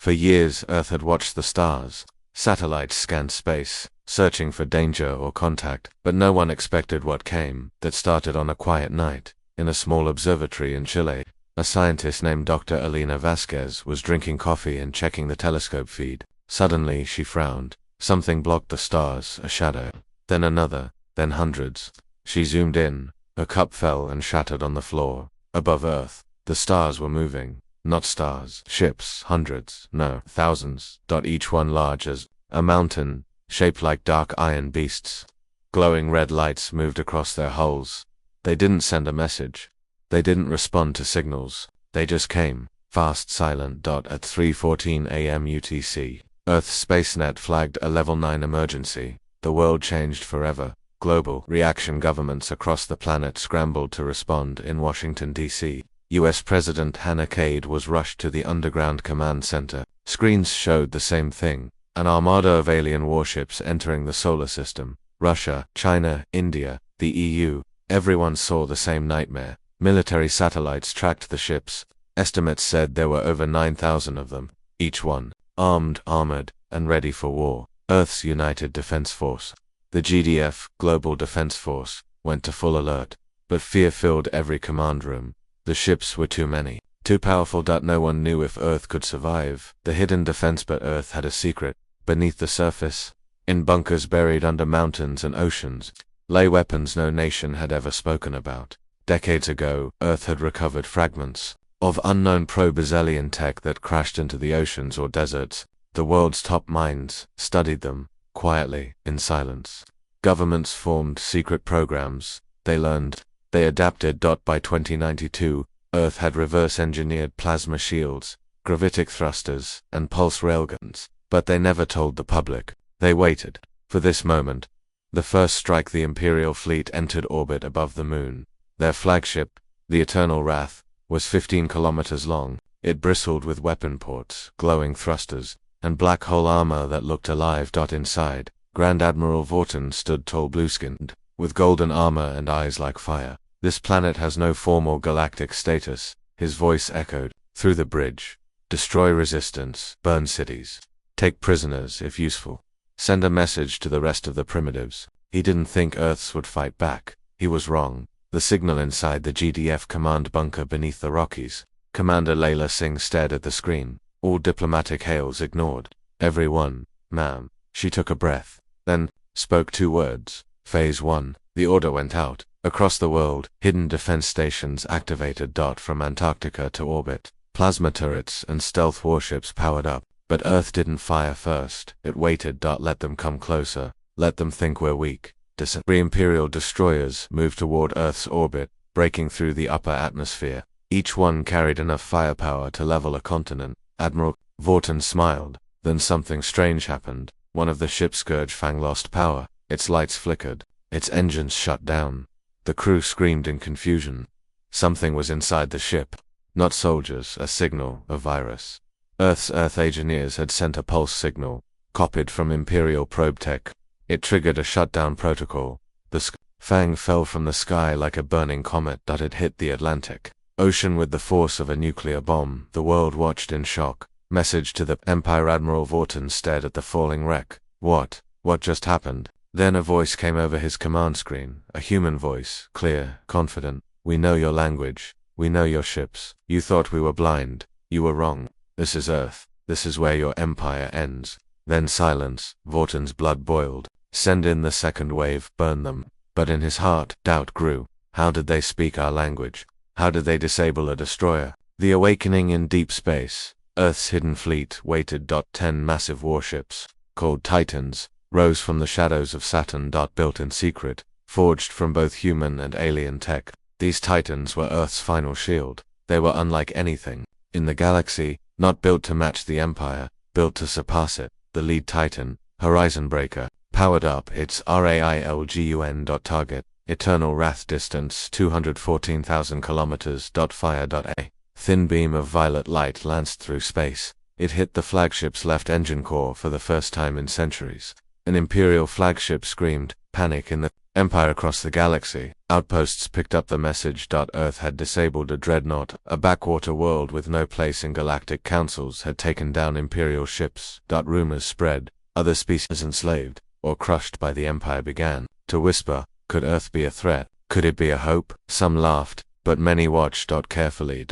For years, Earth had watched the stars. Satellites scanned space, searching for danger or contact, but no one expected what came. That started on a quiet night. In a small observatory in Chile, a scientist named Dr. Elena Vasquez was drinking coffee and checking the telescope feed. Suddenly, she frowned. Something blocked the stars, a shadow. Then another, then hundreds. She zoomed in. Her cup fell and shattered on the floor. Above Earth, the stars were moving. Not stars, ships, hundreds, no, thousands, each one large as a mountain, shaped like dark iron beasts. Glowing red lights moved across their hulls. They didn't send a message. They didn't respond to signals. They just came, fast, silent. At 3:14 a.m. UTC, Earth's SpaceNet flagged a Level 9 emergency. The world changed forever. Global reaction governments across the planet scrambled to respond. In Washington, D.C., U.S. President Hannah Cade was rushed to the underground command center. Screens showed the same thing, an armada of alien warships entering the solar system. Russia, China, India, the EU, everyone saw the same nightmare. Military satellites tracked the ships. Estimates said there were over 9,000 of them, each one armed, armored, and ready for war. Earth's United Defense Force, the GDF, Global Defense Force, went to full alert, but fear filled every command room. The ships were too many, too powerful. No one knew if Earth could survive. The hidden defense, but Earth had a secret. Beneath the surface, in bunkers buried under mountains and oceans, lay weapons no nation had ever spoken about. Decades ago, Earth had recovered fragments of unknown pro-Bazillion tech that crashed into the oceans or deserts. The world's top minds studied them, quietly, in silence. Governments formed secret programs. They learned. They adapted. By 2092, Earth had reverse-engineered plasma shields, gravitic thrusters, and pulse railguns, but they never told the public. They waited for this moment. The first strike, the Imperial fleet entered orbit above the moon. Their flagship, the Eternal Wrath, was 15 kilometers long. It bristled with weapon ports, glowing thrusters, and black hole armor that looked alive. Inside, Grand Admiral Vaughton stood tall, blue-skinned, with golden armor and eyes like fire. This planet has no formal galactic status, his voice echoed through the bridge. Destroy resistance, burn cities, take prisoners if useful. Send a message to the rest of the primitives. He didn't think Earths would fight back. He was wrong. The signal inside the GDF command bunker beneath the Rockies. Commander Layla Singh stared at the screen. All diplomatic hails ignored. Everyone, ma'am. She took a breath, then spoke 2 words. Phase 1. The order went out. Across the world, hidden defense stations activated. From Antarctica to orbit, plasma turrets and stealth warships powered up. But Earth didn't fire first. It waited. Let them come closer. Let them think we're weak. 3 Imperial destroyers moved toward Earth's orbit, breaking through the upper atmosphere. Each one carried enough firepower to level a continent. Admiral Vaughton smiled. Then something strange happened. One of the ship's Scourge Fang lost power. Its lights flickered. Its engines shut down. The crew screamed in confusion. Something was inside the ship. Not soldiers, a signal, a virus. Earth's Earth engineers had sent a pulse signal, copied from Imperial probe tech. It triggered a shutdown protocol. The Fang fell from the sky like a burning comet. It hit the Atlantic Ocean with the force of a nuclear bomb. The world watched in shock. Message to the Empire. Admiral Vaughton stared at the falling wreck. What just happened? Then a voice came over his command screen, a human voice, clear, confident. We know your language. We know your ships. You thought we were blind. You were wrong. This is Earth. This is where your empire ends. Then silence. Vaughton's blood boiled. Send in the second wave, burn them. But in his heart, doubt grew. How did they speak our language? How did they disable a destroyer? The awakening in deep space. Earth's hidden fleet waited. 10 massive warships, called Titans, rose from the shadows of Saturn. Built in secret, forged from both human and alien tech. These Titans were Earth's final shield. They were unlike anything in the galaxy, not built to match the Empire, built to surpass it. The lead Titan, Horizon Breaker, powered up. Its RAILGUN. Target, Eternal Wrath. Distance 214,000 kilometers. Fire. A thin beam of violet light lanced through space. It hit the flagship's left engine core for the first time in centuries. An Imperial flagship screamed, "Panic in the Empire across the galaxy." Outposts picked up the message. Earth had disabled a dreadnought. A backwater world with no place in galactic councils had taken down Imperial ships. Rumors spread. Other species enslaved or crushed by the Empire began to whisper, could Earth be a threat? Could it be a hope? Some laughed, but many watched. Carefully.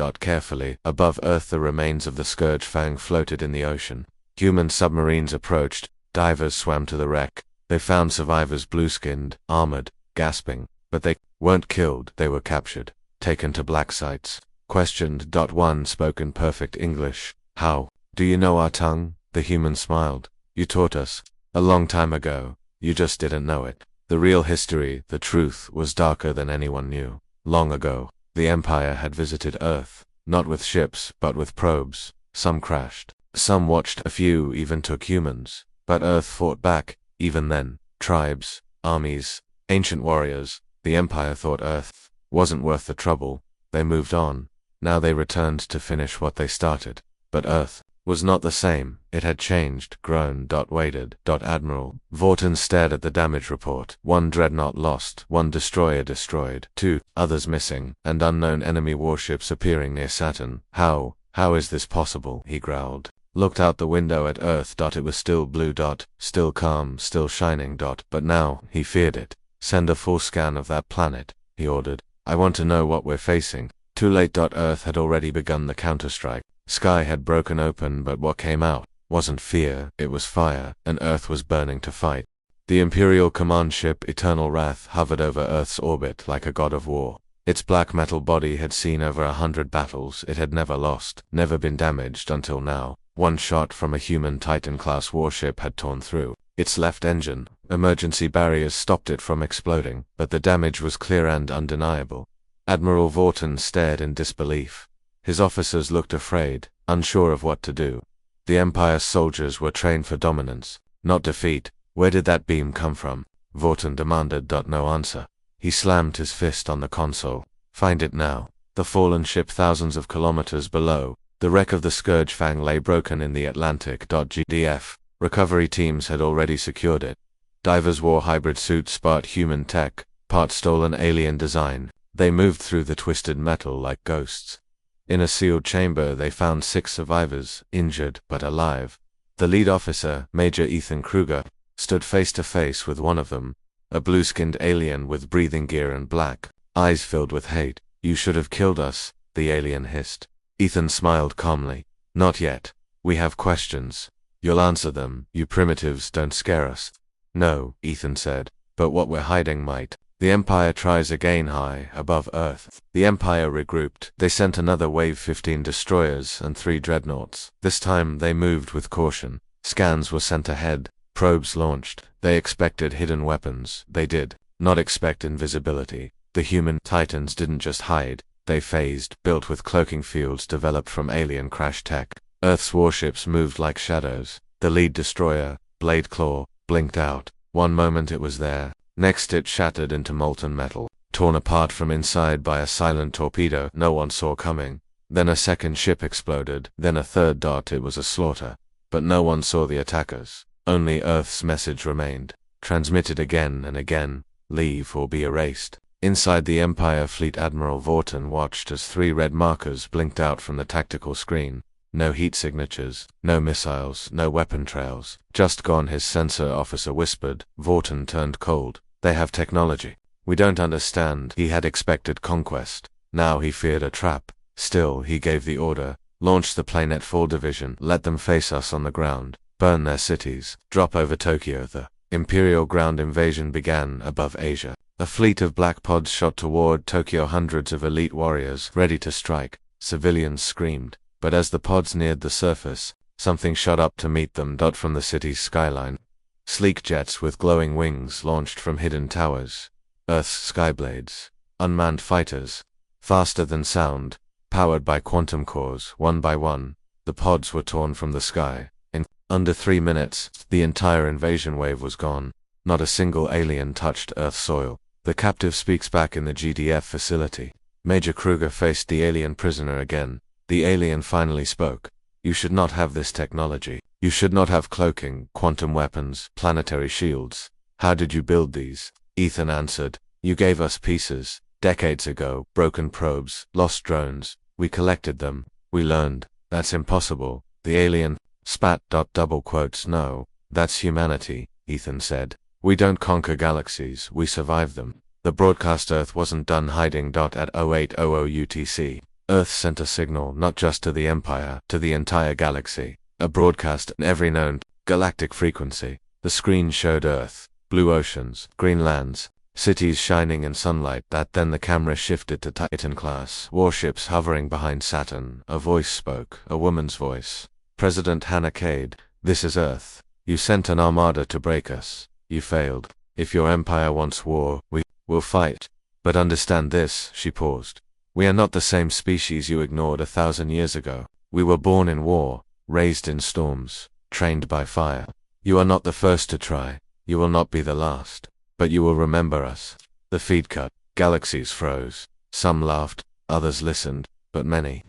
Above Earth the remains of the Scourge Fang floated in the ocean. Human submarines approached. Divers swam to the wreck. They found survivors blue-skinned, armored, gasping, but they weren't killed. They were captured, taken to black sites, questioned. One spoke in perfect English. "How? Do you know our tongue?" The human smiled. "You taught us. A long time ago. You just didn't know it. The real history, the truth, was darker than anyone knew. Long ago, the Empire had visited Earth, not with ships, but with probes. Some crashed. Some watched. A few even took humans. But Earth fought back. Even then, tribes, armies, ancient warriors, the Empire thought Earth wasn't worth the trouble. They moved on. Now they returned to finish what they started. But Earth was not the same. It had changed, grown. Waited. Admiral Vaughton stared at the damage report. 1 dreadnought lost, 1 destroyer destroyed, 2 others missing, and unknown enemy warships appearing near Saturn. How is this possible? He growled. Looked out the window at Earth. It was still blue. Still calm, still shining. But now, he feared it. Send a full scan of that planet, he ordered. I want to know what we're facing. Too late. Earth had already begun the counterstrike. Sky had broken open, but what came out wasn't fear, it was fire, and Earth was burning to fight. The Imperial command ship Eternal Wrath hovered over Earth's orbit like a god of war. Its black metal body had seen over 100 battles. It had never lost, never been damaged until now. 1 shot from a human Titan-class warship had torn through its left engine. Emergency barriers stopped it from exploding, but the damage was clear and undeniable. Admiral Vaughton stared in disbelief. His officers looked afraid, unsure of what to do. The Empire's soldiers were trained for dominance, not defeat. Where did that beam come from? Vaughton demanded. No answer. He slammed his fist on the console. Find it now. The fallen ship thousands of kilometers below. The wreck of the Scourge Fang lay broken in the Atlantic. GDF. Recovery teams had already secured it. Divers wore hybrid suits, part human tech, part stolen alien design. They moved through the twisted metal like ghosts. In a sealed chamber they found 6 survivors, injured but alive. The lead officer, Major Ethan Kruger, stood face to face with one of them, a blue-skinned alien with breathing gear and black eyes filled with hate. "You should have killed us," the alien hissed. Ethan smiled calmly. "Not yet. We have questions. You'll answer them. You primitives don't scare us." "No," Ethan said, "but what we're hiding might." The Empire tries again. High above Earth, the Empire regrouped. They sent another wave, 15 destroyers and 3 dreadnoughts. This time they moved with caution. Scans were sent ahead. Probes launched. They expected hidden weapons. They did not expect invisibility. The human Titans didn't just hide. They phased, built with cloaking fields developed from alien crash tech. Earth's warships moved like shadows. The lead destroyer, Blade Claw, blinked out. One moment it was there. Next it shattered into molten metal, torn apart from inside by a silent torpedo no one saw coming. Then a second ship exploded, then a third. It was a slaughter. But no one saw the attackers. Only Earth's message remained, transmitted again and again: leave or be erased. Inside the Empire fleet, Admiral Vaughton watched as 3 red markers blinked out from the tactical screen. No heat signatures, no missiles, no weapon trails. Just gone, his sensor officer whispered. Vaughton turned cold. They have technology. We don't understand. He had expected conquest. Now he feared a trap. Still, he gave the order. Launch the Planet Fall Division. Let them face us on the ground. Burn their cities. Drop over Tokyo. The Imperial ground invasion began above Asia. A fleet of black pods shot toward Tokyo, hundreds of elite warriors ready to strike. Civilians screamed. But as the pods neared the surface, something shot up to meet them. From the city's skyline, sleek jets with glowing wings launched from hidden towers. Earth's skyblades, unmanned fighters, faster than sound, powered by quantum cores. One by one, the pods were torn from the sky. In under 3 minutes, the entire invasion wave was gone. Not a single alien touched Earth's soil. The captive speaks back in the GDF facility. Major Kruger faced the alien prisoner again. The alien finally spoke. "You should not have this technology. You should not have cloaking, quantum weapons, planetary shields. How did you build these? Ethan answered. You gave us pieces. Decades ago, broken probes, lost drones. We collected them. We learned. That's impossible. The alien spat. Double quotes. No, that's humanity, Ethan said. We don't conquer galaxies, we survive them. The broadcast Earth wasn't done hiding. At 0800 UTC, Earth sent a signal not just to the Empire, to the entire galaxy. A broadcast in every known galactic frequency. The screen showed Earth, blue oceans, green lands, cities shining in sunlight. Then the camera shifted to Titan-class warships hovering behind Saturn. A voice spoke, a woman's voice. President Hannah Cade, this is Earth. You sent an armada to break us. You failed. If your empire wants war, we will fight. But understand this, she paused. We are not the same species you ignored 1,000 years ago. We were born in war, raised in storms, trained by fire. You are not the first to try. You will not be the last. But you will remember us. The feed cut. Galaxies froze. Some laughed, others listened, but many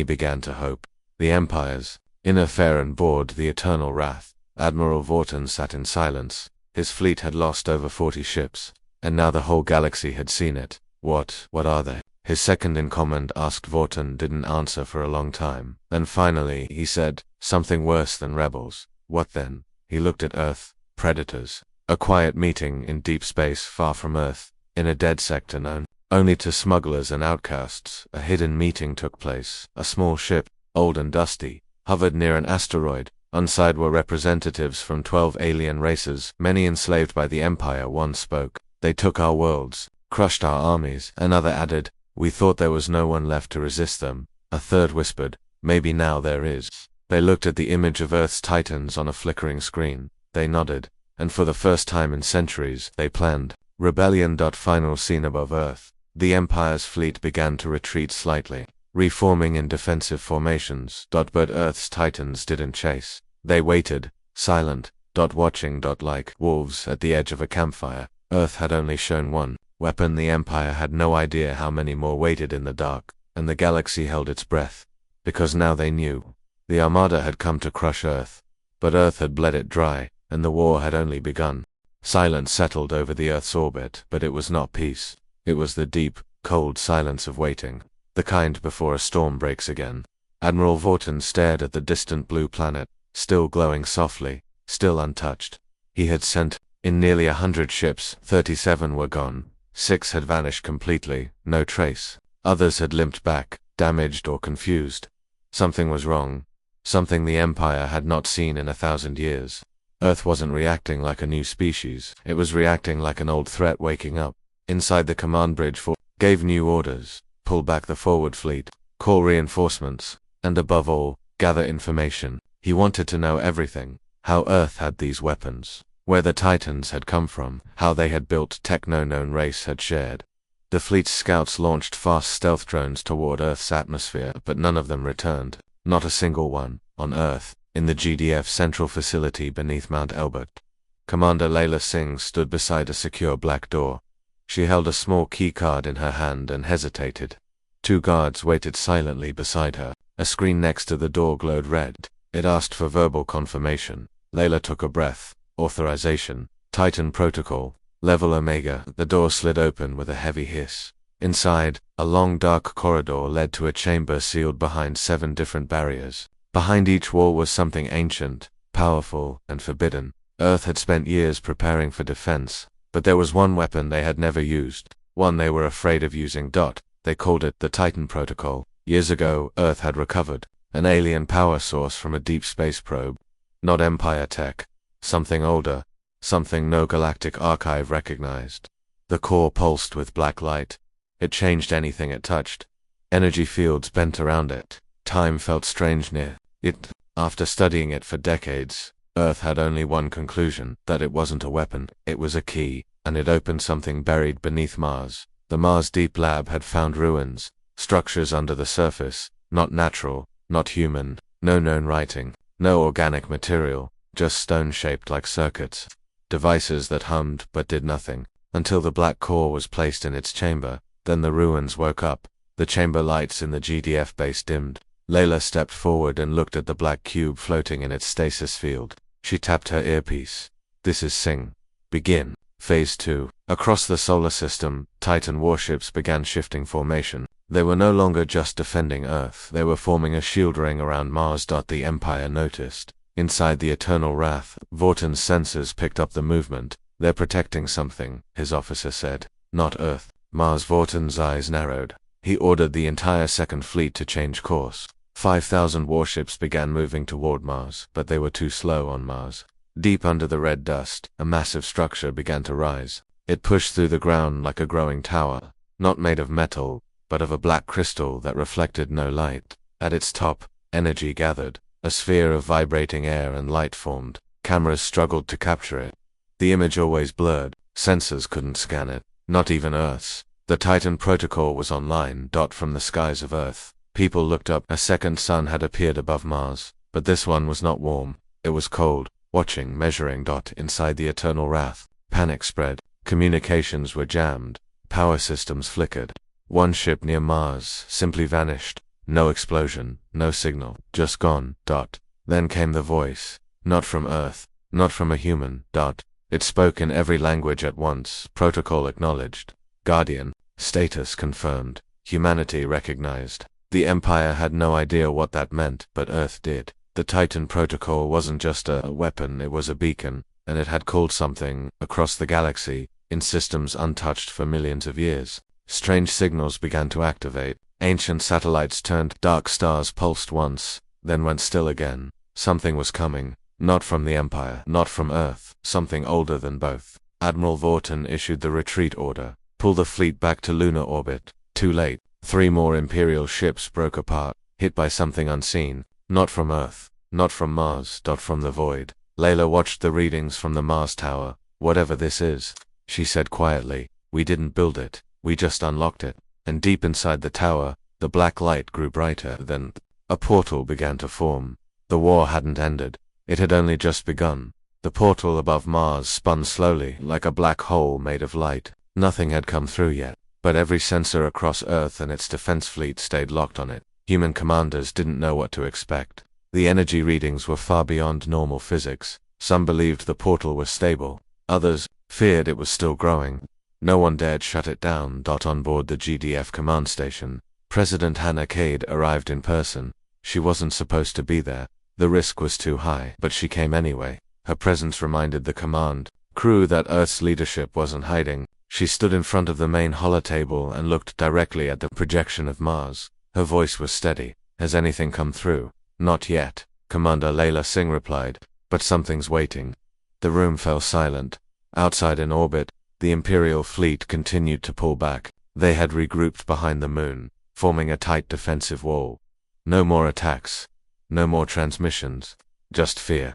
began to hope. The empires, inner fair and bored the eternal wrath. Admiral Vorton sat in silence. His fleet had lost over 40 ships, and now the whole galaxy had seen it. What are they? His second-in-command asked. Vorton didn't answer for a long time. Then finally he said, something worse than rebels. What then? He looked at Earth. Predators. A quiet meeting in deep space far from Earth, in a dead sector known only to smugglers and outcasts. A hidden meeting took place. A small ship, old and dusty, hovered near an asteroid. Inside were representatives from 12 alien races, many enslaved by the Empire. One spoke. They took our worlds, crushed our armies. Another added, we thought there was no one left to resist them. A third whispered, maybe now there is. They looked at the image of Earth's titans on a flickering screen. They nodded, and for the first time in centuries, they planned. Rebellion. Final scene above Earth. The Empire's fleet began to retreat slightly, reforming in defensive formations. But Earth's titans didn't chase. They waited, silent, watching. Like wolves at the edge of a campfire. Earth had only shown one weapon. The Empire had no idea how many more waited in the dark, and the galaxy held its breath. Because now they knew. The Armada had come to crush Earth, but Earth had bled it dry, and the war had only begun. Silence settled over the Earth's orbit, but it was not peace. It was the deep, cold silence of waiting, the kind before a storm breaks again. Admiral Vorton stared at the distant blue planet, still glowing softly, still untouched. He had sent in nearly 100 ships. 37 were gone. 6 had vanished completely, no trace. Others had limped back, damaged or confused. Something was wrong. Something the Empire had not seen in 1,000 years. Earth wasn't reacting like a new species. It was reacting like an old threat waking up. Inside the command bridge, gave new orders, pull back the forward fleet, call reinforcements, and above all, gather information. He wanted to know everything. How Earth had these weapons, where the Titans had come from, how they had built tech no known race had shared. The fleet's scouts launched fast stealth drones toward Earth's atmosphere, but none of them returned. Not a single one. On Earth, in the GDF central facility beneath Mount Elbert, Commander Layla Singh stood beside a secure black door. She held a small key card in her hand and hesitated. 2 guards waited silently beside her. A screen next to the door glowed red. It asked for verbal confirmation. Layla took a breath. Authorization. Titan Protocol. Level Omega. The door slid open with a heavy hiss. Inside, a long dark corridor led to a chamber sealed behind 7 different barriers. Behind each wall was something ancient, powerful, and forbidden. Earth had spent years preparing for defense, but there was one weapon they had never used, one they were afraid of using. They called it the Titan Protocol. Years ago, Earth had recovered an alien power source from a deep space probe. Not Empire tech. Something older. Something no galactic archive recognized. The core pulsed with black light. It changed anything it touched. Energy fields bent around it. Time felt strange near it. After studying it for decades, Earth had only one conclusion, that it wasn't a weapon. It was a key, and it opened something buried beneath Mars. The Mars Deep Lab had found ruins, structures under the surface, not natural, not human, no known writing, no organic material, just stone shaped like circuits. Devices that hummed but did nothing, until the black core was placed in its chamber. Then the ruins woke up. The chamber lights in the GDF base dimmed. Layla stepped forward and looked at the black cube floating in its stasis field. She tapped her earpiece. This is Sing. Begin. Phase 2. Across the solar system, Titan warships began shifting formation. They were no longer just defending Earth, they were forming a shield ring around Mars. The Empire noticed. Inside the Eternal Wrath, Vorton's sensors picked up the movement. They're protecting something, his officer said. Not Earth. Mars. Vorton's eyes narrowed. He ordered the entire Second Fleet to change course. 5,000 warships began moving toward Mars, but they were too slow on Mars. Deep under the red dust, a massive structure began to rise. It pushed through the ground like a growing tower, not made of metal, but of a black crystal that reflected no light. At its top, energy gathered. A sphere of vibrating air and light formed. Cameras struggled to capture it. The image always blurred. Sensors couldn't scan it, not even Earth's. The Titan protocol was online. From the skies of Earth, people looked up. A second sun had appeared above Mars, but this one was not warm. It was cold. Watching, measuring. Inside the Eternal Wrath, panic spread. Communications were jammed. Power systems flickered. One ship near Mars simply vanished. No explosion, no signal, just gone. Then came the voice. Not from Earth, not from a human. It spoke in every language at once. Protocol acknowledged. Guardian. Status confirmed. Humanity recognized. The Empire had no idea what that meant, but Earth did. The Titan protocol wasn't just a weapon, it was a beacon, and it had called something across the galaxy, in systems untouched for millions of years. Strange signals began to activate. Ancient satellites turned. Dark stars pulsed once, then went still again. Something was coming. Not from the Empire, not from Earth, something older than both. Admiral Vorton issued the retreat order. Pull the fleet back to lunar orbit. Too late. 3 more Imperial ships broke apart, hit by something unseen. Not from Earth, not from Mars. From the void. Layla watched the readings from the Mars tower. Whatever this is, she said quietly, we didn't build it, we just unlocked it. And deep inside the tower, the black light grew brighter. Then a portal began to form. The war hadn't ended. It had only just begun. The portal above Mars spun slowly, like a black hole made of light. Nothing had come through yet, but every sensor across Earth and its defense fleet stayed locked on it. Human commanders didn't know what to expect. The energy readings were far beyond normal physics. Some believed the portal was stable. Others feared it was still growing. No one dared shut it down. On board the GDF command station, President Hannah Cade arrived in person. She wasn't supposed to be there. The risk was too high, but she came anyway. Her presence reminded the command crew that Earth's leadership wasn't hiding. She stood in front of the main holotable and looked directly at the projection of Mars. Her voice was steady. Has anything come through? Not yet, Commander Layla Singh replied, but something's waiting. The room fell silent. Outside in orbit, the Imperial fleet continued to pull back. They had regrouped behind the moon, forming a tight defensive wall. No more attacks. No more transmissions. Just fear.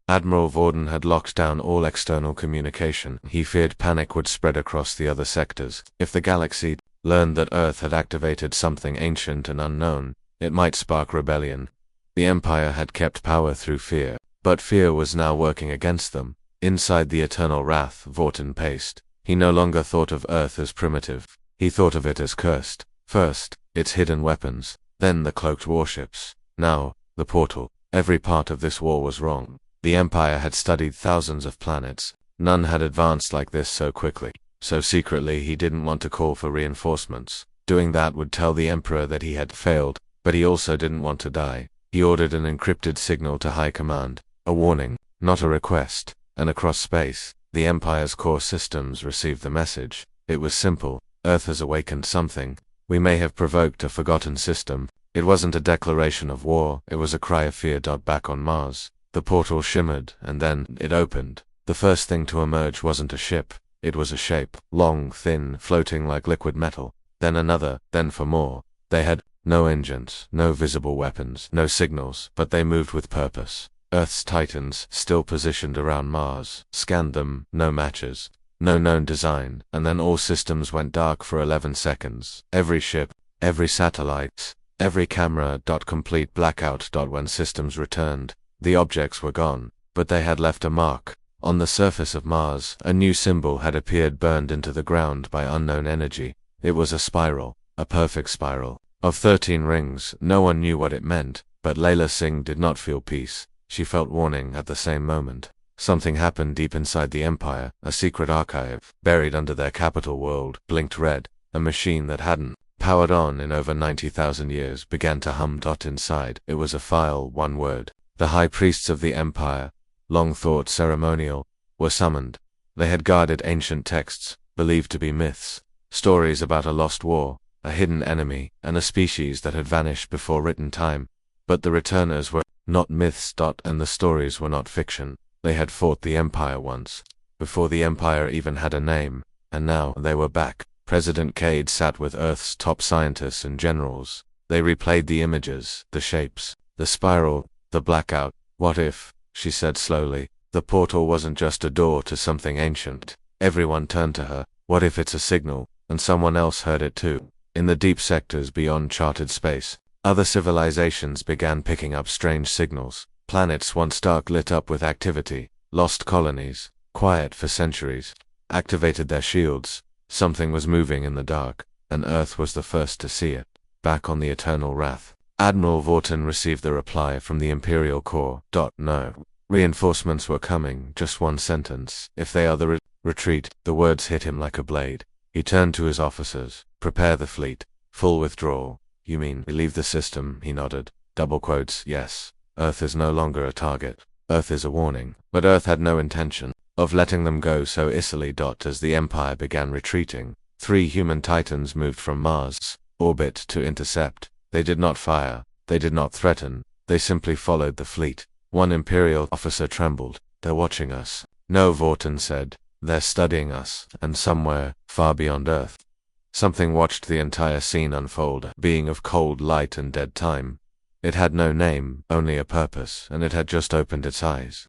Admiral Vorton had locked down all external communication. He feared panic would spread across the other sectors. If the galaxy learned that Earth had activated something ancient and unknown, it might spark rebellion. The Empire had kept power through fear, but fear was now working against them. Inside the Eternal Wrath, Vorton paced. He no longer thought of Earth as primitive. He thought of it as cursed. First, its hidden weapons, then the cloaked warships. Now, the portal. Every part of this war was wrong. The Empire had studied thousands of planets. None had advanced like this so quickly. So secretly he didn't want to call for reinforcements. Doing that would tell the Emperor that he had failed, but he also didn't want to die. He ordered an encrypted signal to High Command. A warning, not a request. And across space, the Empire's core systems received the message. It was simple. Earth has awakened something. We may have provoked a forgotten system. It wasn't a declaration of war, it was a cry of fear. Back on Mars, the portal shimmered, and then it opened. The first thing to emerge wasn't a ship. It was a shape, long, thin, floating like liquid metal. Then another, then for more. They had no engines, no visible weapons, no signals, but they moved with purpose. Earth's Titans, still positioned around Mars, scanned them. No matches, no known design, and then all systems went dark for 11 seconds. Every ship, every satellite, every camera. Complete blackout. When systems returned, the objects were gone, but they had left a mark. On the surface of Mars, a new symbol had appeared, burned into the ground by unknown energy. It was a spiral, a perfect spiral, Of 13 rings, no one knew what it meant, but Layla Singh did not feel peace. She felt warning at the same moment. Something happened deep inside the Empire. A secret archive, buried under their capital world, blinked red. A machine that hadn't powered on in over 90,000 years began to hum. Inside, it was a file, one word. The high priests of the Empire, long thought ceremonial, were summoned. They had guarded ancient texts, believed to be myths, stories about a lost war, a hidden enemy, and a species that had vanished before written time. But the returners were not myths. And the stories were not fiction. They had fought the Empire once, before the Empire even had a name, and now they were back. President Cade sat with Earth's top scientists and generals. They replayed the images, the shapes, the spiral, the blackout. What if, she said slowly, the portal wasn't just a door to something ancient? Everyone turned to her. What if it's a signal, and someone else heard it too? In the deep sectors beyond charted space, other civilizations began picking up strange signals. Planets once dark lit up with activity. Lost colonies, quiet for centuries, activated their shields. Something was moving in the dark, and Earth was the first to see it. Back on the Eternal Wrath, Admiral Vorton received the reply from the Imperial Corps. No. Reinforcements were coming, just one sentence. If they are the retreat. The words hit him like a blade. He turned to his officers. Prepare the fleet. Full withdrawal. You mean, leave the system? He nodded. Double quotes, yes. Earth is no longer a target. Earth is a warning. But Earth had no intention of letting them go so easily. As the Empire began retreating, 3 human titans moved from Mars' orbit to intercept. They did not fire. They did not threaten. They simply followed the fleet. One Imperial officer trembled. They're watching us. No, Vorton said. They're studying us, and somewhere, far beyond Earth. Something watched the entire scene unfold, a being of cold light and dead time. It had no name, only a purpose, and it had just opened its eyes.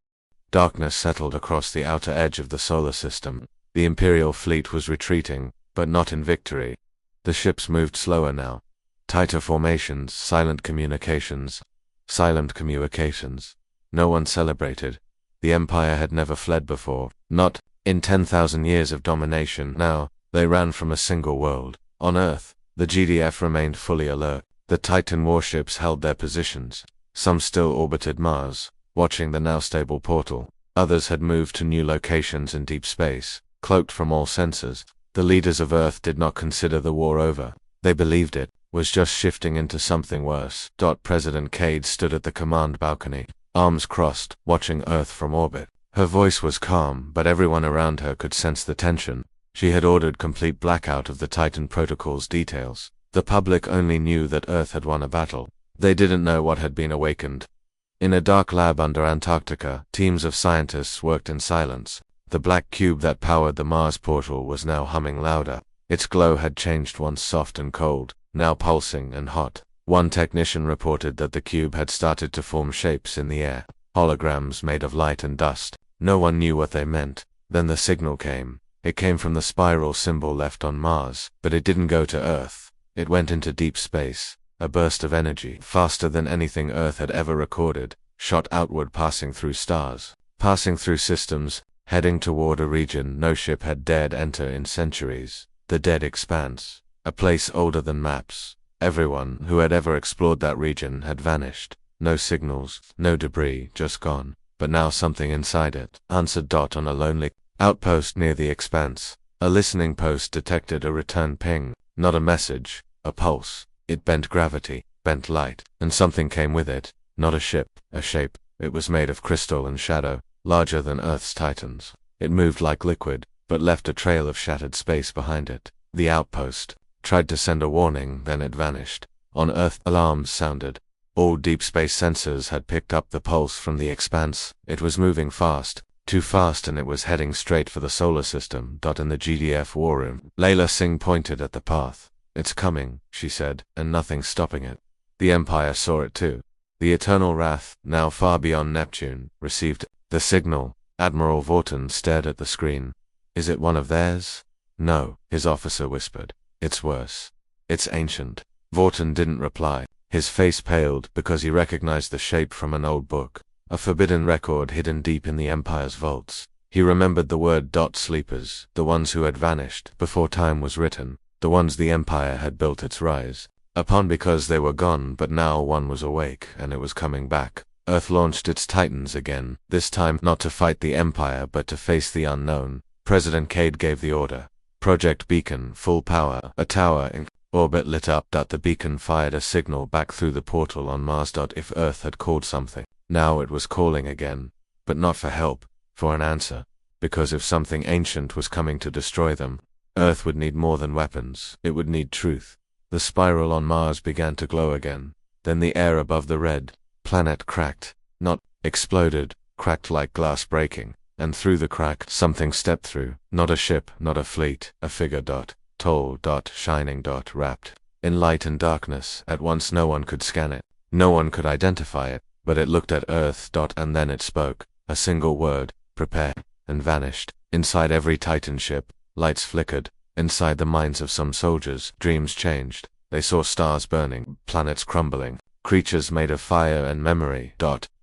Darkness settled across the outer edge of the solar system. The Imperial fleet was retreating, but not in victory. The ships moved slower now. Tighter formations, silent communications. No one celebrated. The Empire had never fled before, not in 10,000 years of domination. Now, they ran from a single world. On Earth, the GDF remained fully alert. The Titan warships held their positions. Some still orbited Mars, watching the now stable portal. Others had moved to new locations in deep space, cloaked from all senses. The leaders of Earth did not consider the war over. They believed it was just shifting into something worse. President Cade stood at the command balcony, arms crossed, watching Earth from orbit. Her voice was calm, but everyone around her could sense the tension. She had ordered complete blackout of the Titan protocol's details. The public only knew that Earth had won a battle. They didn't know what had been awakened. In a dark lab under Antarctica, teams of scientists worked in silence. The black cube that powered the Mars portal was now humming louder. Its glow had changed, once soft and cold, now pulsing and hot. One technician reported that the cube had started to form shapes in the air, holograms made of light and dust. No one knew what they meant. Then the signal came. It came from the spiral symbol left on Mars, but it didn't go to Earth. It went into deep space. A burst of energy, faster than anything Earth had ever recorded, shot outward, passing through stars, passing through systems, heading toward a region no ship had dared enter in centuries. The Dead Expanse. A place older than maps. Everyone who had ever explored that region had vanished. No signals, no debris, just gone. But now something inside it answered. On a lonely outpost near the Expanse, a listening post detected a return ping. Not a message, a pulse. It bent gravity, bent light, and something came with it. Not a ship, a shape. It was made of crystal and shadow, larger than Earth's titans. It moved like liquid, but left a trail of shattered space behind it. The outpost tried to send a warning, then it vanished. On Earth, alarms sounded. All deep space sensors had picked up the pulse from the Expanse. It was moving fast, too fast, and it was heading straight for the solar system. In the GDF war room, Layla Singh pointed at the path. It's coming, she said, and nothing's stopping it. The Empire saw it too. The Eternal Wrath, now far beyond Neptune, received the signal. Admiral Vorton stared at the screen. Is it one of theirs? No, his officer whispered. It's worse. It's ancient. Vorton didn't reply. His face paled because he recognized the shape from an old book, a forbidden record hidden deep in the Empire's vaults. He remembered the word sleepers, the ones who had vanished before time was written, the ones the Empire had built its rise. Upon because they were gone, but now one was awake, and it was coming back. Earth launched its Titans again, this time not to fight the Empire but to face the unknown. President Cade gave the order. Project Beacon, full power. A tower in orbit lit up. The beacon fired a signal back through the portal on Mars. If Earth had called something, now it was calling again. But not for help, for an answer. Because if something ancient was coming to destroy them, Earth would need more than weapons, it would need truth. The spiral on Mars began to glow again. Then the air above the red planet cracked, not exploded, cracked like glass breaking, and through the crack something stepped through, not a ship, not a fleet, a figure. Tall, shining, wrapped in light and darkness. At once no one could scan it, no one could identify it, but it looked at Earth. And then it spoke, a single word, prepare, and vanished. Inside every Titan ship, lights flickered. Inside the minds of some soldiers, dreams changed. They saw stars burning, planets crumbling, creatures made of fire and memory.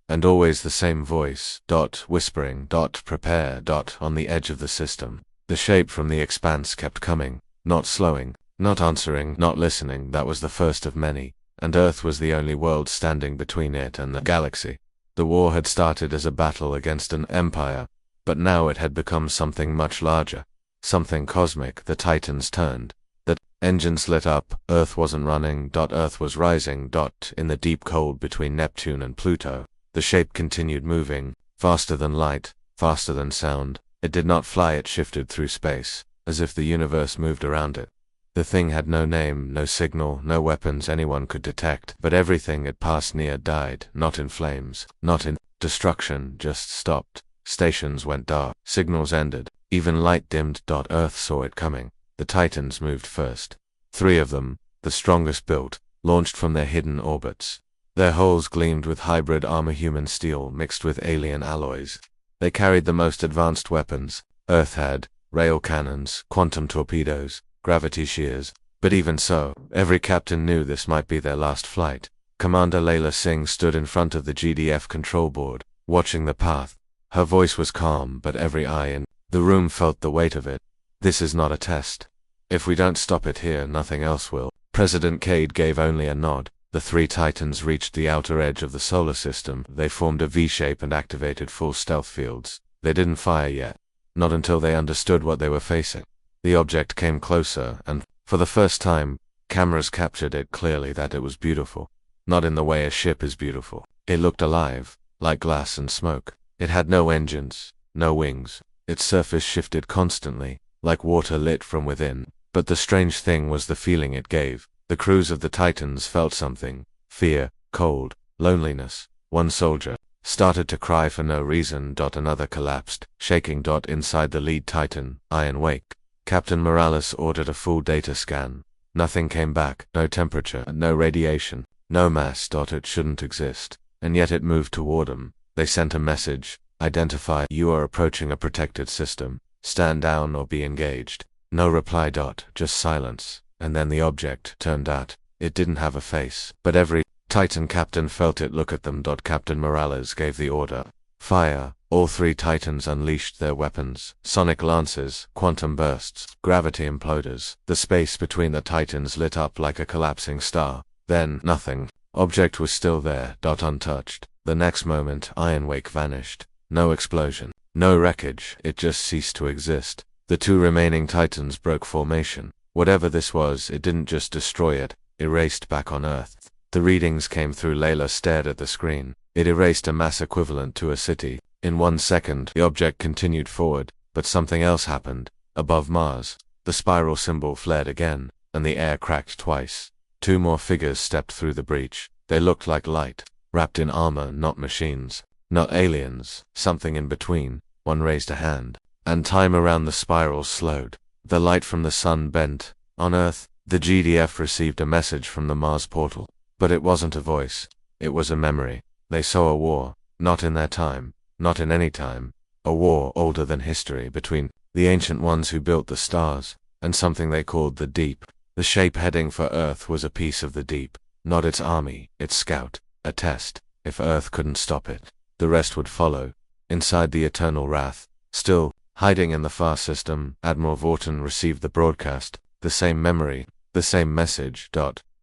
And always the same voice, whispering, prepare, on the edge of the system. The shape from the expanse kept coming, not slowing, not answering, not listening. That was the first of many, and Earth was the only world standing between it and the galaxy. The war had started as a battle against an empire, but now it had become something much larger, something cosmic. The Titans turned. The engines lit up. Earth wasn't running. Earth was rising. In the deep cold between Neptune and Pluto, the shape continued moving, faster than light, faster than sound. It did not fly, it shifted through space, as if the universe moved around it. The thing had no name, no signal, no weapons anyone could detect, but everything it passed near died, not in flames, not in destruction, just stopped. Stations went dark, signals ended, even light dimmed. Earth saw it coming. The Titans moved first. 3 of them, the strongest built, launched from their hidden orbits. Their hulls gleamed with hybrid armor, human steel mixed with alien alloys. They carried the most advanced weapons. Earth had rail cannons, quantum torpedoes, gravity shears. But even so, every captain knew this might be their last flight. Commander Layla Singh stood in front of the GDF control board, watching the path. Her voice was calm, but every eye in the room felt the weight of it. This is not a test. If we don't stop it here, nothing else will. President Cade gave only a nod. The 3 Titans reached the outer edge of the solar system. They formed a V-shape and activated full stealth fields. They didn't fire yet. Not until they understood what they were facing. The object came closer, and, for the first time, cameras captured it clearly. That it was beautiful. Not in the way a ship is beautiful. It looked alive, like glass and smoke. It had no engines, no wings. Its surface shifted constantly, like water lit from within. But the strange thing was the feeling it gave. The crews of the Titans felt something. Fear, cold, loneliness. One soldier started to cry for no reason. Another collapsed, shaking. Inside the lead Titan, Iron Wake, Captain Morales ordered a full data scan. Nothing came back. No temperature, no radiation, no mass. It shouldn't exist. And yet it moved toward them. They sent a message. Identify. You are approaching a protected system. Stand down or be engaged. No reply. Just silence. And then the object turned out. It didn't have a face, but every Titan captain felt it look at them. Captain Morales gave the order. Fire. All 3 Titans unleashed their weapons. Sonic lances, quantum bursts, gravity imploders. The space between the Titans lit up like a collapsing star. Then, nothing. Object was still there. Untouched. The next moment, Iron Wake vanished. No explosion. No wreckage. It just ceased to exist. The 2 remaining Titans broke formation. Whatever this was, it didn't just destroy it. Erased back on Earth. The readings came through. Layla stared at the screen. It erased a mass equivalent to a city. In 1 second, the object continued forward, but something else happened. Above Mars, the spiral symbol flared again, and the air cracked twice. 2 more figures stepped through the breach. They looked like light, wrapped in armor, not machines, not aliens, something in between. One raised a hand, and time around the spiral slowed. The light from the sun bent. On Earth, the GDF received a message from the Mars portal. But it wasn't a voice. It was a memory. They saw a war, not in their time, not in any time. A war older than history between the ancient ones who built the stars, and something they called the Deep. The shape heading for Earth was a piece of the Deep. Not its army, its scout, a test. If Earth couldn't stop it, the rest would follow. Inside the Eternal Wrath, still hiding in the far system, Admiral Vorton received the broadcast, the same memory, the same message.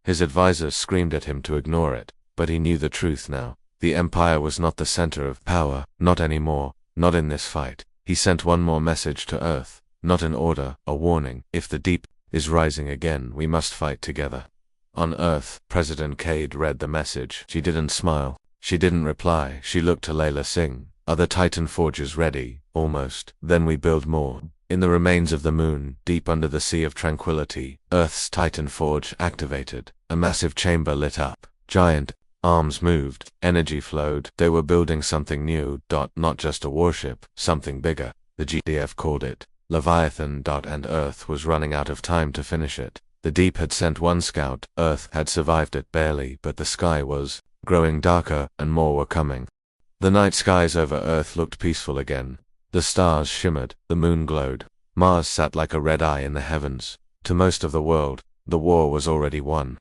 His advisors screamed at him to ignore it, but he knew the truth now. The Empire was not the center of power, not anymore, not in this fight. He sent one more message to Earth, not an order, a warning. If the deep is rising again, we must fight together. On Earth, President Cade read the message. She didn't smile. She didn't reply. She looked to Layla Singh. Are the Titan forges ready? Almost. Then we build more. In the remains of the moon, deep under the Sea of Tranquility, Earth's Titan forge activated. A massive chamber lit up. Giant arms moved. Energy flowed. They were building something new. Not just a warship. Something bigger. The GDF called it Leviathan. And Earth was running out of time to finish it. The Deep had sent one scout. Earth had survived it barely, but the sky was growing darker, and more were coming. The night skies over Earth looked peaceful again. The stars shimmered, the moon glowed. Mars sat like a red eye in the heavens. To most of the world, the war was already won.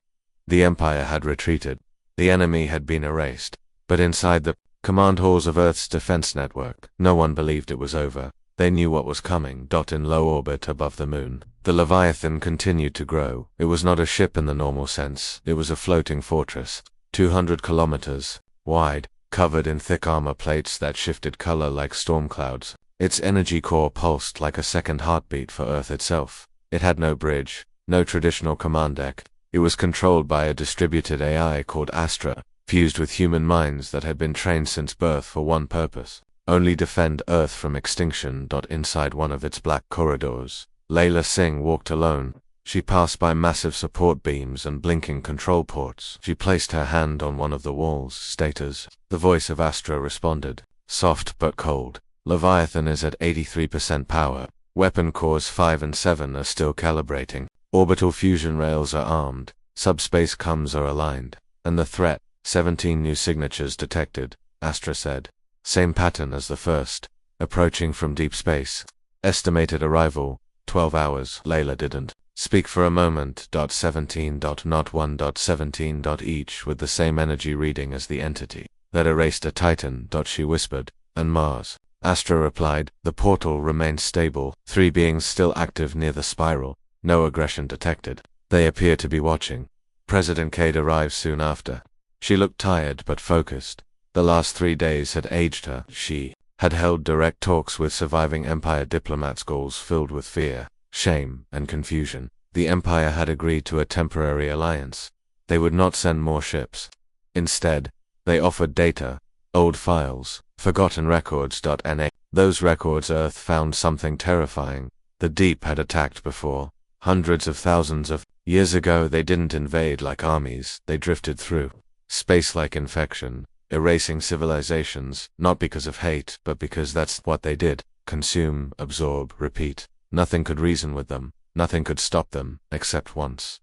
The Empire had retreated. The enemy had been erased. But inside the command halls of Earth's defense network, no one believed it was over. They knew what was coming. In low orbit above the moon, the Leviathan continued to grow. It was not a ship in the normal sense. It was a floating fortress, 200 kilometers wide, covered in thick armor plates that shifted color like storm clouds. Its energy core pulsed like a second heartbeat for Earth itself. It had no bridge, no traditional command deck. It was controlled by a distributed AI called Astra, fused with human minds that had been trained since birth for one purpose: only defend Earth from extinction. Inside one of its black corridors, Layla Singh walked alone. She passed by massive support beams and blinking control ports. She placed her hand on one of the walls. Status. The voice of Astra responded, soft but cold. Leviathan is at 83% power. Weapon cores 5 and 7 are still calibrating. Orbital fusion rails are armed. Subspace comms are aligned. And the threat, 17 new signatures detected, Astra said. Same pattern as the first. Approaching from deep space. Estimated arrival, 12 hours. Layla didn't speak for a moment. 17. Not 1. 17. Each with the same energy reading as the entity that erased a Titan. She whispered. And Mars? Astra replied. The portal remained stable. 3 beings still active near the spiral. No aggression detected. They appear to be watching. President Cade arrived soon after. She looked tired but focused. The last 3 days had aged her. She had held direct talks with surviving Empire diplomats, goals filled with fear, shame, and confusion. The Empire had agreed to a temporary alliance. They would not send more ships. Instead, they offered data, old files, forgotten records. Those records Earth found something terrifying. The Deep had attacked before. Hundreds of thousands of years ago. They didn't invade like armies. They drifted through space like infection, erasing civilizations, not because of hate, but because that's what they did. Consume, absorb, repeat. Nothing could reason with them. Nothing could stop them, except once.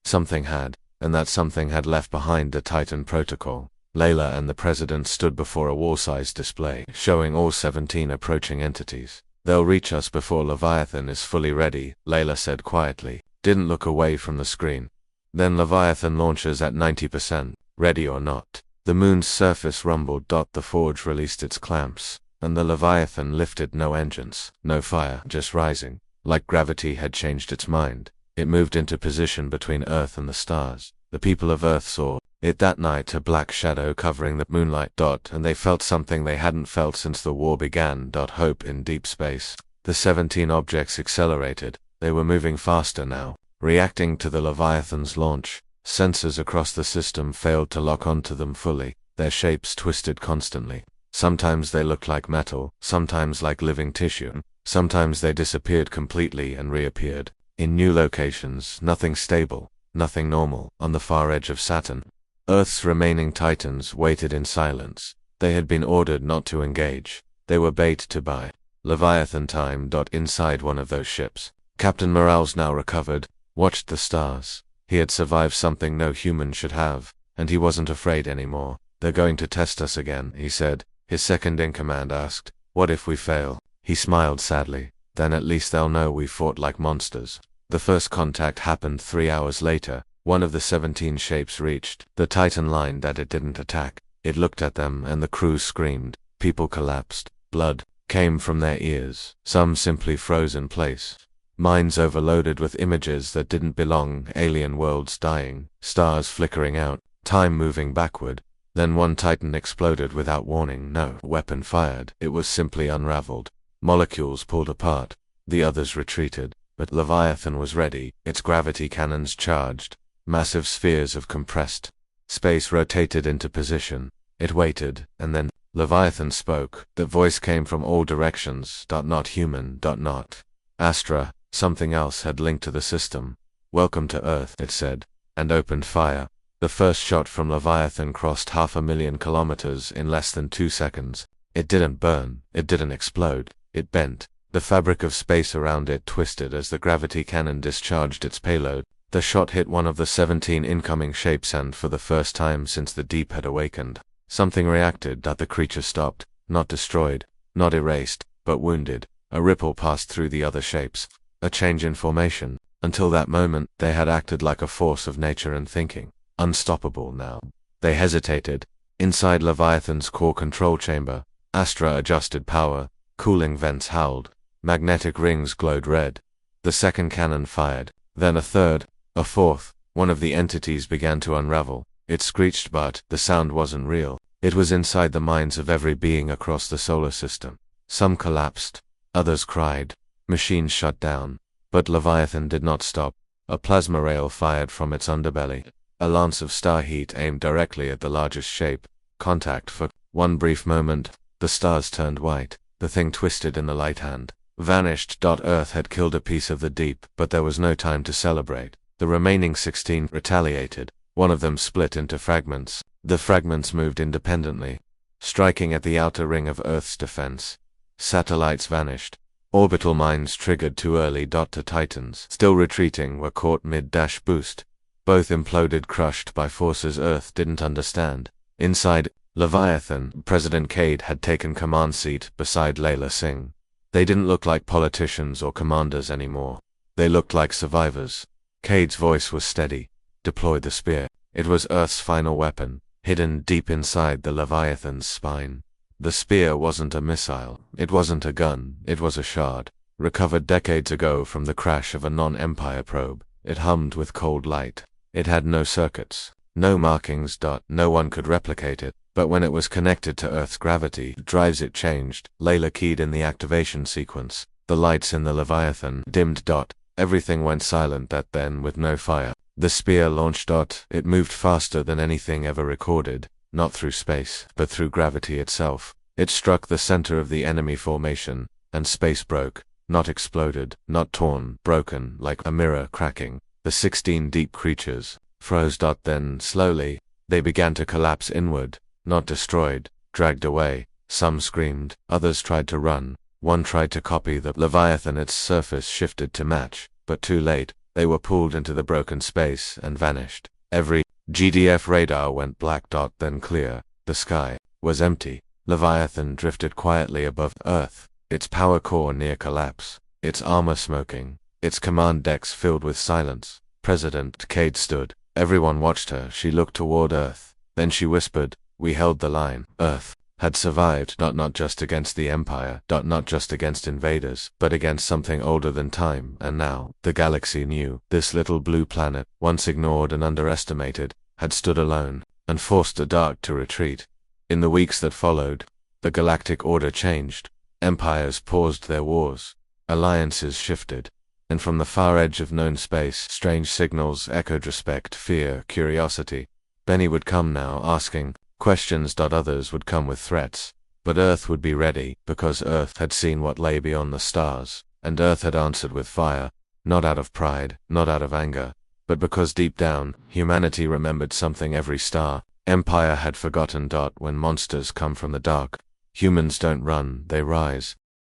Something had, and that something had left behind the Titan protocol. Layla and the President stood before a wall-sized display, showing all 17 approaching entities. They'll reach us before Leviathan is fully ready, Layla said quietly. Didn't look away from the screen. Then Leviathan launches at 90%, ready or not. The moon's surface rumbled. The forge released its clamps, and the Leviathan lifted. No engines, no fire, just rising. Like gravity had changed its mind. It moved into position between Earth and the stars. The people of Earth saw it that night, a black shadow covering the moonlight. And they felt something they hadn't felt since the war began. Hope in deep space. The 17 objects accelerated. They were moving faster now, reacting to the Leviathan's launch. Sensors across the system failed to lock onto them fully. Their shapes twisted constantly. Sometimes they looked like metal, sometimes like living tissue. Sometimes they disappeared completely and reappeared in new locations. Nothing stable, nothing normal. On the far edge of Saturn, Earth's remaining Titans waited in silence. They had been ordered not to engage. They were bait to buy Leviathan time. Inside one of those ships, Captain Morales, now recovered, watched the stars. He had survived something no human should have, and he wasn't afraid anymore. They're going to test us again, he said. His second-in-command asked, what if we fail? He smiled sadly. Then at least they'll know we fought like monsters. The first contact happened 3 hours later. One of the 17 shapes reached the Titan line that it didn't attack. It looked at them and the crew screamed. People collapsed. Blood came from their ears. Some simply froze in place. Minds overloaded with images that didn't belong, alien worlds dying, stars flickering out, time moving backward. Then one titan exploded without warning. No weapon fired, it was simply unraveled. Molecules pulled apart. The others retreated. But Leviathan was ready, its gravity cannons charged. Massive spheres of compressed space rotated into position. It waited, and then Leviathan spoke. The voice came from all directions. Not human. Not Astra. Something else had linked to the system. "Welcome to Earth," it said, and opened fire. The first shot from Leviathan crossed 500,000 kilometers in less than 2 seconds. It didn't burn, it didn't explode, it bent. The fabric of space around it twisted as the gravity cannon discharged its payload. The shot hit one of the 17 incoming shapes, and for the first time since the deep had awakened, something reacted. The creature stopped, not destroyed, not erased, but wounded. A ripple passed through the other shapes. A change in formation. Until that moment, they had acted like a force of nature and thinking. Unstoppable now. They hesitated. Inside Leviathan's core control chamber, Astra adjusted power. Cooling vents howled. Magnetic rings glowed red. The second cannon fired. Then a third, a fourth. One of the entities began to unravel. It screeched, but the sound wasn't real. It was inside the minds of every being across the solar system. Some collapsed. Others cried. Machines shut down. But Leviathan did not stop. A plasma rail fired from its underbelly. A lance of star heat aimed directly at the largest shape. Contact. For one brief moment, the stars turned white. The thing twisted in the light hand. Vanished. Earth had killed a piece of the deep, but there was no time to celebrate. The remaining 16 retaliated. One of them split into fragments. The fragments moved independently, striking at the outer ring of Earth's defense. Satellites vanished. Orbital mines triggered too early. To Titans, still retreating, were caught mid-boost. Both imploded, crushed by forces Earth didn't understand. Inside Leviathan, President Cade had taken command seat beside Layla Singh. They didn't look like politicians or commanders anymore. They looked like survivors. Cade's voice was steady. Deploy the spear. It was Earth's final weapon, hidden deep inside the Leviathan's spine. The spear wasn't a missile. It wasn't a gun. It was a shard, recovered decades ago from the crash of a non-Empire probe. It hummed with cold light. It had no circuits, no markings. No one could replicate it. But when it was connected to Earth's gravity drives, it changed. Layla keyed in the activation sequence. The lights in the Leviathan dimmed. Everything went silent. Then, with no fire, the spear launched. It moved faster than anything ever recorded, not through space, but through gravity itself. It struck the center of the enemy formation, and space broke, not exploded, not torn, broken, like a mirror cracking. The 16 deep creatures froze. Then, slowly, they began to collapse inward. Not destroyed, dragged away. Some screamed, others tried to run. One tried to copy the Leviathan. Its surface shifted to match, but too late. They were pulled into the broken space and vanished. Every GDF radar went black. Then clear. The sky was empty. Leviathan drifted quietly above Earth, its power core near collapse, its armor smoking, its command decks filled with silence. President Cade stood. Everyone watched her. She looked toward Earth. Then she whispered, "We held the line." Earth had survived, not just against the Empire, not just against invaders, but against something older than time. And now, the galaxy knew. This little blue planet, once ignored and underestimated, had stood alone, and forced the dark to retreat. In the weeks that followed, the galactic order changed. Empires paused their wars. Alliances shifted. And from the far edge of known space, strange signals echoed: respect, fear, curiosity. Benny would come now, asking questions. Others would come with threats. But Earth would be ready, because Earth had seen what lay beyond the stars, and Earth had answered with fire, not out of pride, not out of anger, but because deep down, humanity remembered something every star, Empire had forgotten. When monsters come from the dark, humans don't run, they rise.